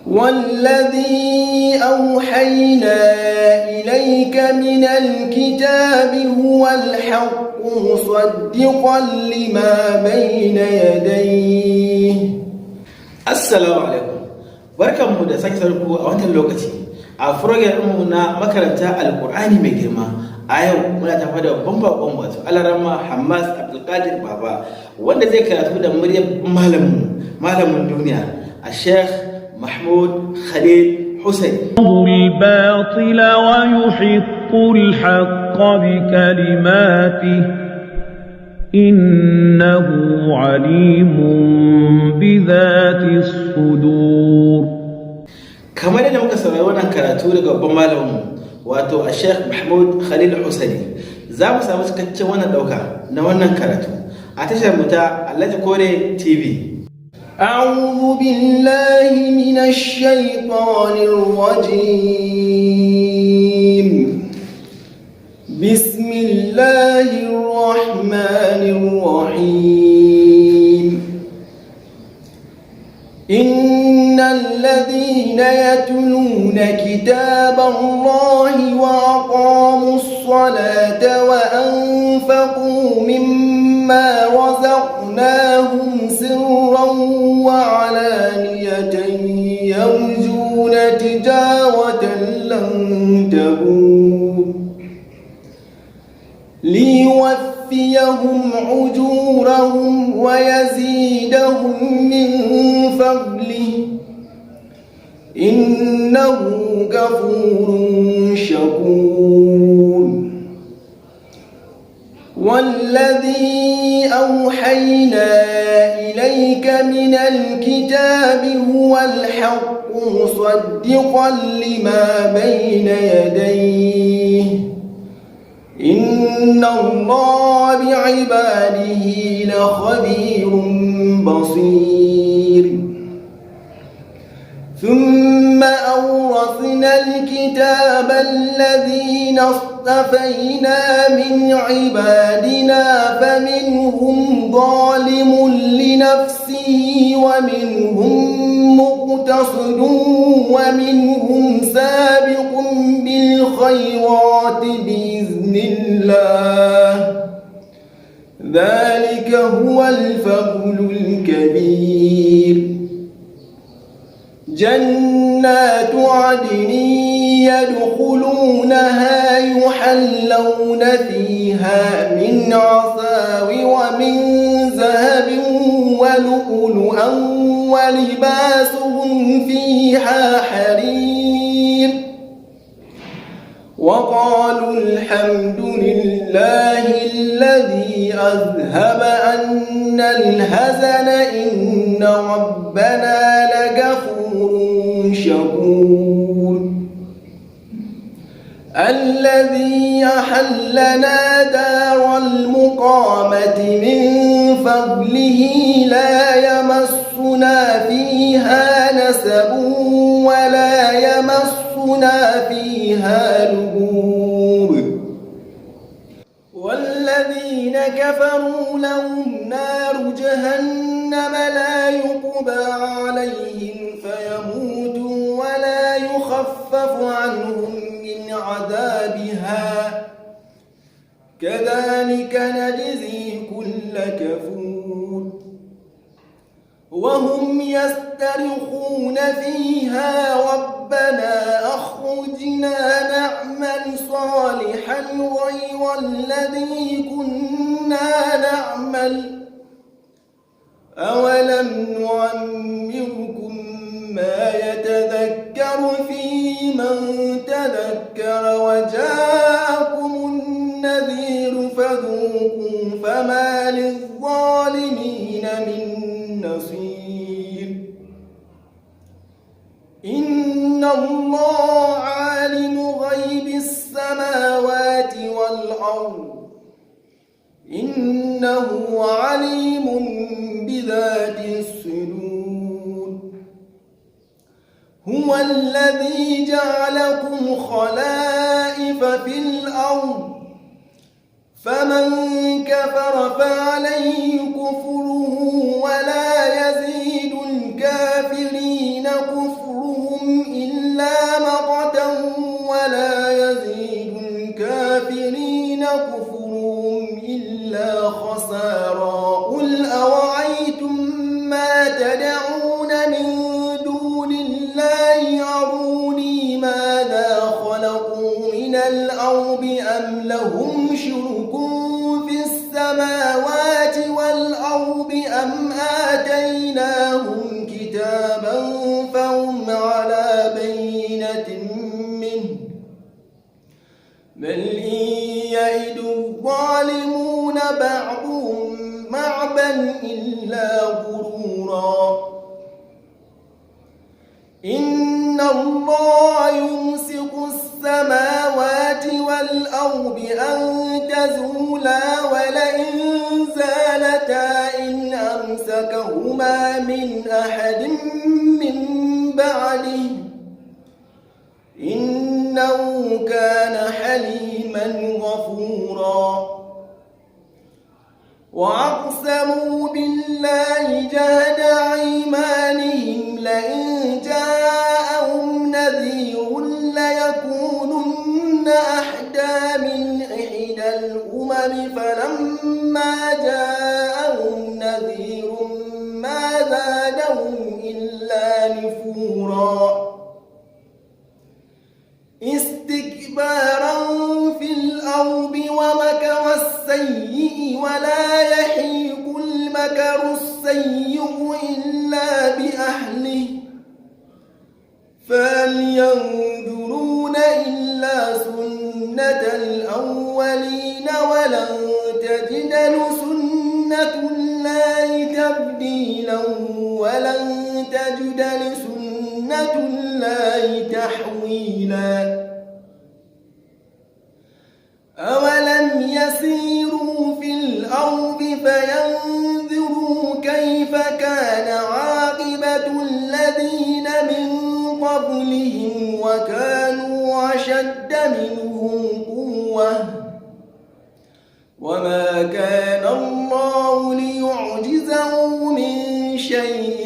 والذي أوحينا إليك من الكتاب هو الحق مصدقا لما بين يديه. السلام عليكم. barkanmu da sake sarku a wannan lokaci a program na makaranta alkur'ani mai girma. A yau muna tafa da babban bakon wato Alarama Hamas Abdulkadir Baba wanda zai karatu da muryar malamin duniya a Sheikh محمود خليل حسين. الباطل ويحق الحق بكلماته إنه عليم بذات الصدور. kamar yadda muka saurari wannan karatu daga babban malamin wato a Sheikh Mahmud Khalil Husaini, za mu samu cikakken wannan dauka na wannan karatu a tashar mu ta Alhaji Kore TV. أعوذ بالله من الشيطان الرجيم. بسم الله الرحمن الرحيم. إن الذين يتلون كتاب الله وأقاموا الصلاة وأنفقوا مما رزقناهم سرا وعلانية يرجون تجارة لن تبور ليوفيهم أجورهم ويزيدهم من فضله إنه غفور شكور. والذي أوحينا إليك من الكتاب هو الحق مصدقا لما بين يديه إن الله بعباده لخبير بصير. ثم أورثنا الكتاب الذين اصطفينا من عبادنا فمنهم ظالم لنفسه ومنهم مقتصد ومنهم سابق بالخيرات بإذن الله ذلك هو الفضل الكبير. جنات عدن يدخلونها يحلون فيها من عساور من ذهب ولؤلؤا ولباسهم فيها حرير. وقالوا الحمد لله الذي أذهب عنا الحزن إن ربنا لغفور شكور. الذي أحلنا دار المقامة من فضله لا يمسنا فيها نسب ولا يمسنا فيها لغوب. والذين كفروا لهم نار جهنم لا يقضى عليهم فيموتوا ولا يخفف عنهم من عذابها كذلك نجزي كل كفور. وهم يسترخون فيها ربنا أخرجنا نعمل صالحا غير الذي كنا نعمل أولم نعمركم ما يتذكر فيه من تذكر وجاءكم النذير فذوقوا فما للظالمين من نصير. إن الله عالم غيب السماوات والأرض إنه عليم بذات الصدور. هو الذي جعلكم خلائف في الأرض فمن كفر فعليه كفره ولا يزيد الكافرين كفرهم ما تدعون من دون الله أروني ماذا خلقوا من الأرض أم لهم شرك في السماوات والأرض أم آتيناهم كتابا فهم على بينة منه بل إن يعد الظالمون بعضهم بعضا إلا غرورا إن الله يمسك السماوات والأرض أن تزولا ولئن زالتا إن أمسكهما من أحد من بعده إنه كان حليما غفورا وأقسموا بالله جهد أيمانهم لئن جاءهم نذير ليكونن أحدى من إحدى الأمم فلما جاءهم نذير ما زادهم إلا نفورا استكبارا في الأرض ومكر السيء ولا يحيق المكر السيء إلا بأهله فهل ينظرون إلا سنة الأولين ولن تجد لسنة الله تبديلا ولن تجد لسنة الله تحويلا أولم يسيروا في الأرض فينظروا كيف كان عاقبة الذين من قبلهم وكانوا أشد منهم قوة وما كان الله ليعجزه من شيء